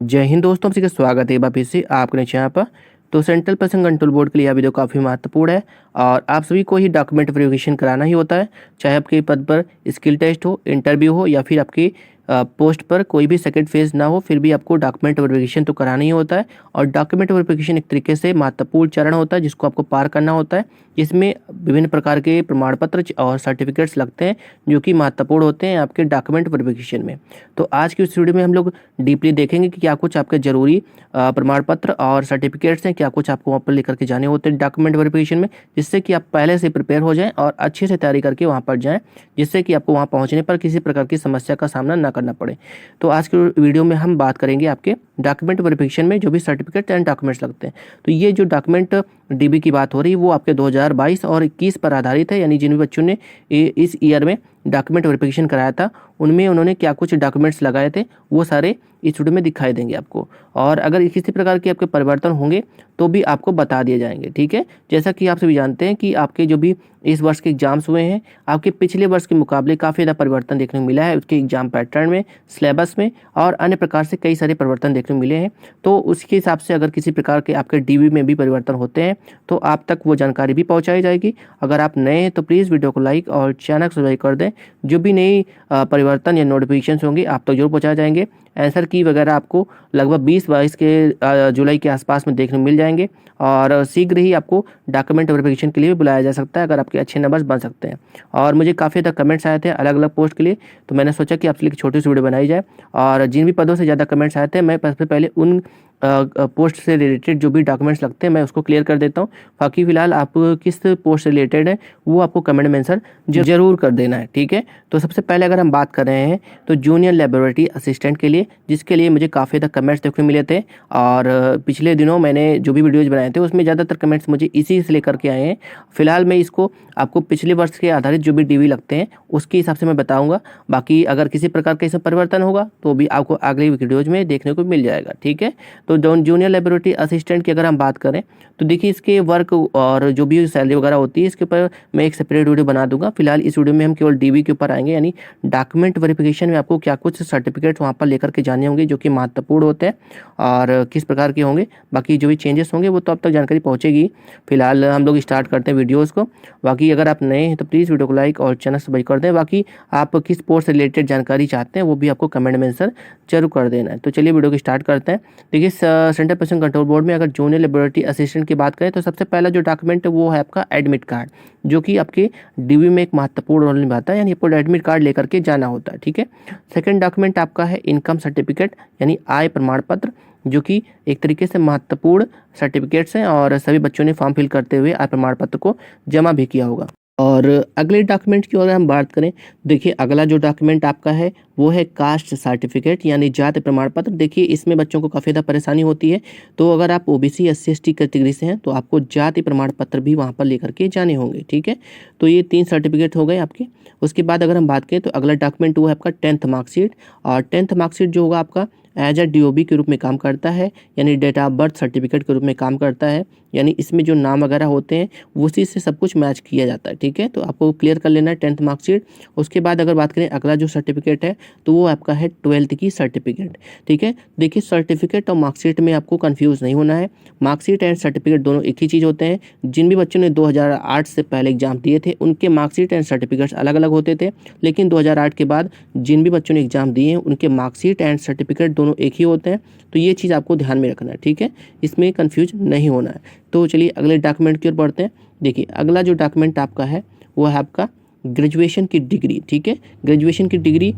जय हिंद दोस्तों, आप सभी का स्वागत है एक बार फिर से आपके चैनल पर। तो सेंट्रल पर्सन कंट्रोल बोर्ड के लिए यह वीडियो काफ़ी महत्वपूर्ण है और आप सभी को ही डॉक्यूमेंट वेरिफिकेशन कराना ही होता है, चाहे आपके पद पर स्किल टेस्ट हो, इंटरव्यू हो या फिर आपकी पोस्ट पर कोई भी सेकंड फेज ना हो, फिर भी आपको डॉक्यूमेंट वेरिफिकेशन तो कराना ही होता है। और डॉक्यूमेंट वेरिफिकेशन एक तरीके से महत्वपूर्ण चरण होता है जिसको आपको पार करना होता है। इसमें विभिन्न प्रकार के प्रमाण पत्र और सर्टिफिकेट्स लगते हैं जो कि महत्वपूर्ण होते हैं आपके डॉक्यूमेंट वेरिफिकेशन में। तो आज की इस वीडियो में हम लोग डीपली देखेंगे कि क्या कुछ आपके ज़रूरी प्रमाण पत्र और सर्टिफिकेट्स हैं, क्या कुछ आपको वहाँ पर लेकर के जाने होते हैं डॉक्यूमेंट वेरिफिकेशन में, जिससे कि आप पहले से प्रिपेयर हो जाएं और अच्छे से तैयारी करके वहाँ पर जाएं, जिससे कि आपको वहाँ पहुँचने पर किसी प्रकार की समस्या का सामना ना करना पड़े। तो आज की वीडियो में हम बात करेंगे आपके डॉक्यूमेंट वेरिफिकेशन में जो भी सर्टिफिकेट एंड डॉक्यूमेंट्स लगते हैं। तो ये जो डॉक्यूमेंट डीबी की बात हो रही है वो आपके 2022 और 21 पर आधारित है, यानी जिन भी बच्चों ने इस ईयर में डॉक्यूमेंट वेरिफिकेशन कराया था उनमें उन्होंने क्या कुछ डॉक्यूमेंट्स लगाए थे वो सारे इस वीडियो में दिखाई देंगे आपको। और अगर किसी प्रकार के आपके परिवर्तन होंगे तो भी आपको बता दिए जाएंगे, ठीक है। जैसा कि आप सभी जानते हैं कि आपके जो भी इस वर्ष के एग्जाम्स हुए हैं, आपके पिछले वर्ष के मुकाबले काफ़ी ज़्यादा परिवर्तन देखने को मिला है उसके एग्जाम पैटर्न में, सिलेबस में और अन्य प्रकार से कई सारे परिवर्तन देखने को मिले हैं। तो उसके हिसाब से अगर किसी प्रकार के आपके डीबी में भी परिवर्तन होते हैं तो आप तक वो जानकारी भी पहुंचाई जाएगी। अगर आप नए हैं तो प्लीज़ वीडियो को लाइक और चैनल को सब्सक्राइब कर दें। जो भी नई परिवर्तन या नोटिफिकेशन होंगे आप तक जरूर पहुँचाए जाएंगे। आंसर की वगैरह आपको लगभग 20-22 के जुलाई के आसपास में देखने को मिल जाएंगे और शीघ्र ही आपको डॉक्यूमेंट वेरिफिकेशन के लिए भी बुलाया जा सकता है अगर आपके अच्छे नंबर्स बन सकते हैं। और मुझे काफ़ी ज़्यादा कमेंट्स आए थे अलग अलग पोस्ट के लिए, तो मैंने सोचा कि आपके लिए छोटी सी वीडियो बनाई जाए। और जिन भी पदों से ज़्यादा कमेंट्स आए थे मैं सबसे पहले उन पोस्ट से रिलेटेड जो भी डॉक्यूमेंट्स लगते हैं मैं उसको क्लियर कर देता हूँ। बाकी फिलहाल आप किस पोस्ट से रिलेटेड है वो आपको कमेंट में आंसर जरूर कर देना है, ठीक है। तो सबसे पहले अगर हम बात कर रहे हैं तो जूनियर लेबोरेटरी असिस्टेंट के लिए, जिसके लिए मुझे काफ़ी ज़्यादा कमेंट्स देखने मिले थे और पिछले दिनों मैंने जो भी वीडियोज़ बनाए थे उसमें ज़्यादातर कमेंट्स मुझे इसी से लेकर के आए हैं। फिलहाल मैं इसको आपको पिछले वर्ष के आधारित जो भी डीवी लगते हैं उसके हिसाब से मैं बताऊंगा। बाकी अगर किसी प्रकार का इसमें परिवर्तन होगा तो भी आपको अगली वीडियोज़ में देखने को मिल जाएगा, ठीक है। तो जूनियर लेबोरेटरी असिस्टेंट की अगर हम बात करें तो देखिए इसके वर्क और जो भी सैलरी वगैरह होती है इसके ऊपर मैं एक सेपरेट वीडियो बना दूंगा। फिलहाल इस वीडियो में हम केवल डीवी के ऊपर आएंगे, यानी डॉक्यूमेंट वेरिफिकेशन में आपको क्या कुछ सर्टिफिकेट वहाँ पर लेकर के जाने होंगे जो कि महत्वपूर्ण होते हैं और किस प्रकार के होंगे। बाकी जो भी चेंजेस होंगे वो तो अब तक जानकारी पहुँचेगी। फिलहाल हम लोग स्टार्ट करते हैं वीडियोज़ को। बाकी अगर आप नए हैं तो प्लीज़ वीडियो को लाइक और चैनल सब्सक्राइब कर दें। बाकी आप किस पोस्ट से रिलेटेड जानकारी चाहते हैं वो भी आपको कमेंट में आंसर जरूर कर देना है। तो चलिए वीडियो को स्टार्ट करते हैं। देखिए सेंट्रल पर्सन कंट्रोल बोर्ड में अगर जूनियर लेबोरेटरी असिस्टेंट की बात करें तो सबसे पहला जो डॉक्यूमेंट है वो है आपका एडमिट कार्ड, जो कि आपके डीवी में एक महत्वपूर्ण रोल निभाता है, यानी आपको एडमिट कार्ड लेकर के जाना होता है, ठीक है। सेकंड डॉक्यूमेंट आपका है इनकम सर्टिफिकेट, यानी आय प्रमाण पत्र, जो कि एक तरीके से महत्वपूर्ण सर्टिफिकेट्स हैं और सभी बच्चों ने फॉर्म फिल करते हुए आय प्रमाण पत्र को जमा भी किया होगा। और अगले डॉक्यूमेंट की अगर हम बात करें, देखिए अगला जो डॉक्यूमेंट आपका है वो है कास्ट सर्टिफिकेट, यानी जाति प्रमाण पत्र। देखिए इसमें बच्चों को काफ़ी ज़्यादा परेशानी होती है, तो अगर आप ओबीसी SC/ST कैटेगरी से हैं तो आपको जाति प्रमाण पत्र भी वहाँ पर लेकर के जाने होंगे, ठीक है। तो ये 3 सर्टिफिकेट हो गए आपके। उसके बाद अगर हम बात करें तो अगला डॉक्यूमेंट वो है आपका 10th मार्कशीट। और 10th मार्कशीट जो होगा आपका एज अ DOB के रूप में काम करता है, यानी डेट ऑफ बर्थ सर्टिफिकेट के रूप में काम करता है, यानी इसमें जो नाम वगैरह होते हैं उसी से सब कुछ मैच किया जाता है, ठीक है। तो आपको क्लियर कर लेना है 10th मार्कशीट। उसके बाद अगर बात करें अगला जो सर्टिफिकेट है तो वो आपका है 12th की सर्टिफिकेट, ठीक है। देखिए सर्टिफिकेट और मार्कशीट में आपको कंफ्यूज नहीं होना है। मार्कशीट एंड सर्टिफिकेट दोनों एक ही चीज़ होते हैं। जिन भी बच्चों ने 2008 से पहले एग्जाम दिए थे उनके मार्कशीट एंड सर्टिफिकेट्स अलग अलग होते थे, लेकिन 2008 के बाद जिन भी बच्चों ने एग्जाम दिए हैं उनके मार्कशीट एंड सर्टिफिकेट दोनों एक ही होते हैं। तो ये चीज़ आपको ध्यान में रखना है, ठीक है, इसमें कंफ्यूज नहीं होना है। तो चलिए अगले डॉक्यूमेंट की ओर बढ़ते हैं। देखिए अगला जो डॉक्यूमेंट आपका है वो है आपका ग्रेजुएशन की डिग्री, ठीक है। ग्रेजुएशन की डिग्री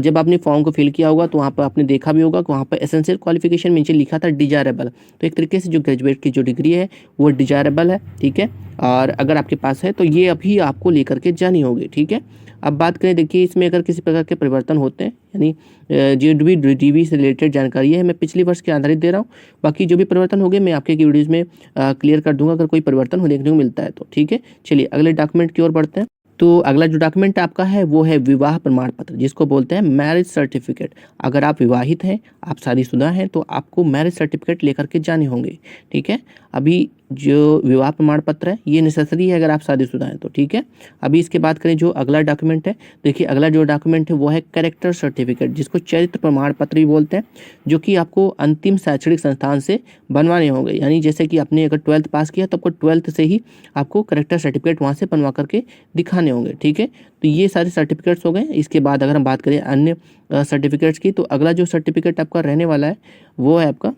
जब आपने फॉर्म को फिल किया होगा तो वहाँ पर आपने देखा भी होगा कि वहाँ पर एसेंशियल क्वालिफिकेशन नीचे लिखा था डिजायरेबल। तो एक तरीके से जो ग्रेजुएट की जो डिग्री है वो डिजायरेबल है, ठीक है। और अगर आपके पास है तो ये अभी आपको लेकर के जानी होगी, ठीक है। अब बात करें, देखिए इसमें अगर किसी प्रकार के परिवर्तन होते हैं, यानी जो भी डीवी से रिलेटेड जानकारी है मैं पिछले वर्ष के आधारित दे रहा हूँ। बाकी जो भी परिवर्तन होंगे मैं आपके वीडियोज़ में क्लियर कर दूंगा अगर कोई परिवर्तन हो देखने को मिलता है तो, ठीक है। चलिए अगले डॉक्यूमेंट की ओर बढ़ते हैं। तो अगला जो डॉक्यूमेंट आपका है वो है विवाह प्रमाण पत्र, जिसको बोलते हैं मैरिज सर्टिफिकेट। अगर आप विवाहित हैं, आप शादीशुदा हैं तो आपको मैरिज सर्टिफिकेट लेकर के जाने होंगे, ठीक है। अभी जो विवाह प्रमाण पत्र है ये नेसेसरी है अगर आप शादीशुदा हैं तो, ठीक है। अभी इसके बात करें जो अगला डॉक्यूमेंट है, देखिए अगला जो डॉक्यूमेंट है वो है कैरेक्टर सर्टिफिकेट, जिसको चरित्र प्रमाण पत्र भी बोलते हैं, जो कि आपको अंतिम शैक्षणिक संस्थान से बनवाने होंगे। यानी जैसे कि आपने अगर 12th पास किया तो आपको 12th से ही आपको कैरेक्टर सर्टिफिकेट वहाँ से बनवा करके दिखाने होंगे, ठीक है। तो ये सारे सर्टिफिकेट्स हो गए। इसके बाद अगर हम बात करें अन्य सर्टिफिकेट्स की, तो अगला जो सर्टिफिकेट आपका रहने वाला है वो है आपका,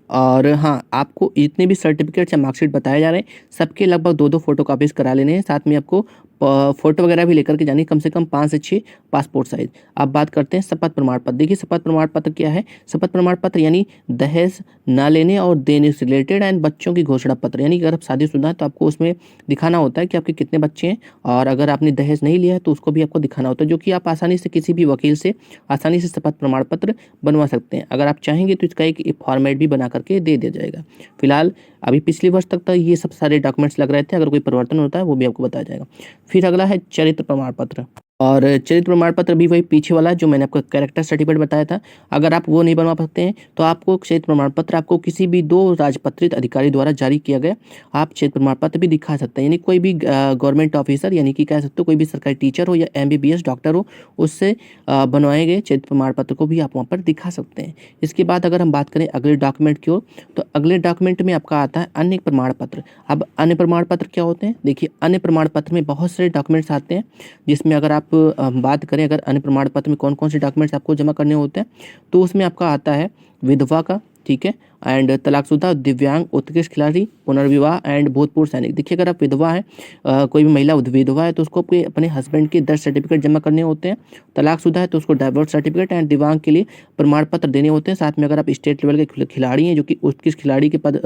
और हाँ, आपको जितने भी सर्टिफिकेट्स या मार्कशीट बताए जा रहे हैं सबके लगभग 2-2 फोटोकॉपीज़ करा लेने हैं। साथ में आपको फ़ोटो वगैरह भी लेकर के जानी है, कम से कम 5 से 6 पासपोर्ट साइज़। अब बात करते हैं शपथ प्रमाण पत्र। देखिए शपथ प्रमाण पत्र क्या है? शपथ प्रमाण पत्र यानी दहेज ना लेने और देने से रिलेटेड एंड बच्चों की घोषणा पत्र। यानी अगर आप शादीशुदा हैं तो आपको उसमें दिखाना होता है कि आपके कितने बच्चे हैं, और अगर आपने दहेज नहीं लिया है तो उसको भी आपको दिखाना होता है, जो कि आप आसानी से किसी भी वकील से आसानी से शपथ प्रमाण पत्र बनवा सकते हैं। अगर आप चाहेंगे तो इसका एक फॉर्मेट भी बना करके दे दिया जाएगा। फिलहाल अभी पिछले वर्ष तक तो ये सब सारे डॉक्यूमेंट्स लग रहे थे, अगर कोई परिवर्तन होता है वो भी आपको बताया जाएगा। फिर अगला है चरित्र प्रमाण पत्र, और चरित्र प्रमाण पत्र भी वही पीछे वाला जो मैंने आपको कैरेक्टर सर्टिफिकेट बताया था। अगर आप वो नहीं बनवा सकते हैं तो आपको चरित्र प्रमाण पत्र आपको किसी भी 2 राजपत्रित अधिकारी द्वारा जारी किया गया आप चरित्र प्रमाण पत्र भी दिखा सकते हैं। यानी कोई भी गवर्नमेंट ऑफिसर, यानी कि कह सकते हो कोई भी सरकारी टीचर हो या MBBS डॉक्टर हो, उससे बनवाए गए चरित्र प्रमाण पत्र को भी आप वहाँ पर दिखा सकते हैं। इसके बाद अगर हम बात करें अगले डॉक्यूमेंट की ओर, तो अगले डॉक्यूमेंट में आपका आता है अन्य प्रमाण पत्र। अब अन्य प्रमाण पत्र क्या होते हैं? देखिए अन्य प्रमाण पत्र में बहुत सारे डॉक्यूमेंट्स आते हैं, जिसमें अगर आप बात करें अगर अन्य प्रमाण पत्र में कौन कौन से डॉक्यूमेंट्स आपको जमा करने होते हैं, तो उसमें आपका आता है विधवा का, ठीक है, एंड तलाकशुदा, दिव्यांग, उत्कृष्ट खिलाड़ी, पुनर्विवाह एंड भूतपूर्व सैनिक। देखिए अगर आप विधवा हैं, कोई भी महिला विधवा है तो उसको अपने हस्बैंड के डेथ सर्टिफिकेट जमा करने होते हैं। तलाकशुदा है तो उसको डाइवोर्स सर्टिफिकेट एंड दिव्यांग के लिए प्रमाण पत्र देने होते हैं। साथ में अगर आप स्टेट लेवल के खिलाड़ी हैं जो कि उत्कृष्ट खिलाड़ी के पद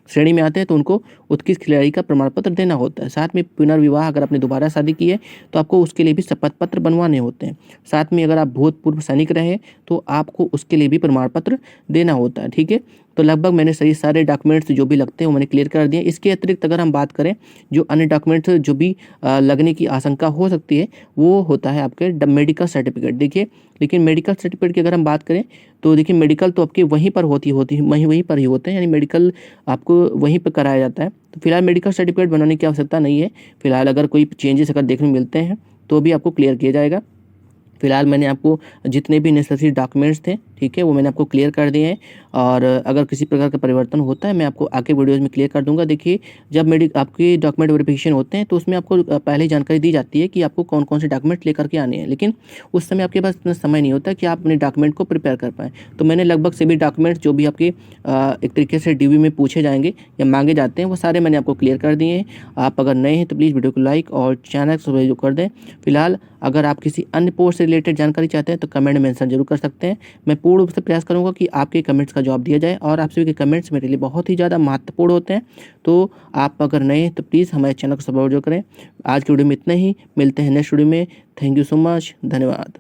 श्रेणी में आते हैं तो उनको उत्कृष्ट खिलाड़ी का प्रमाण पत्र देना होता है। साथ में पुनर्विवाह, अगर आपने दोबारा शादी की है तो आपको उसके लिए भी शपथ पत्र बनवाने होते हैं। साथ में अगर आप भूतपूर्व सैनिक रहे तो आपको उसके लिए भी प्रमाण पत्र देना होता है, ठीक है। तो लगभग मैंने सही सारे डॉक्यूमेंट्स जो भी लगते हैं वो मैंने क्लियर कर दिए। इसके अतिरिक्त अगर हम बात करें जो अन्य डॉक्यूमेंट्स जो भी लगने की आशंका हो सकती है वो होता है आपके मेडिकल सर्टिफिकेट। देखिए लेकिन मेडिकल सर्टिफिकेट की अगर हम बात करें तो देखिए मेडिकल तो आपके वहीं पर होती है वहीं पर ही होते हैं, यानी मेडिकल आपको वहीं पर कराया जाता है। तो फिलहाल मेडिकल सर्टिफिकेट बनाने की आवश्यकता नहीं है। फिलहाल अगर कोई चेंजेस अगर देखने को मिलते हैं तो भी आपको क्लियर किया जाएगा। फिलहाल मैंने आपको जितने भी नेसेसरी डॉक्यूमेंट्स थे, ठीक है, वो मैंने आपको क्लियर कर दिए हैं, और अगर किसी प्रकार का परिवर्तन होता है मैं आपको आगे वीडियोज़ में क्लियर कर दूंगा। देखिए जब आपके डॉक्यूमेंट वेरिफिकेशन होते हैं तो उसमें आपको पहले जानकारी दी जाती है कि आपको कौन कौन से डॉक्यूमेंट लेकर के आने हैं, लेकिन उस समय आपके पास इतना समय नहीं होता कि आप अपने डॉक्यूमेंट को प्रिपेयर कर पाएँ। तो मैंने लगभग सभी डॉक्यूमेंट्स जो भी आपके एक तरीके से DV में पूछे जाएंगे या मांगे जाते हैं वो सारे मैंने आपको क्लियर कर दिए हैं। आप अगर नए हैं तो प्लीज़ वीडियो को लाइक और चैनल को सब्सक्राइब कर दें। फिलहाल अगर आप किसी अन्य पोस्ट से रिलेटेड जानकारी चाहते हैं तो कमेंट में मेंशन जरूर कर सकते हैं। मैं पूर्ण रूप से प्रयास करूंगा कि आपके कमेंट्स का जवाब दिया जाए, और आप सभी के कमेंट्स मेरे लिए बहुत ही ज़्यादा महत्वपूर्ण होते हैं। तो आप अगर नए हैं तो प्लीज़ हमारे चैनल को सब्सक्राइब करें। आज की वीडियो में इतना ही, मिलते हैं नेक्स्ट वीडियो में। थैंक यू सो मच, धन्यवाद।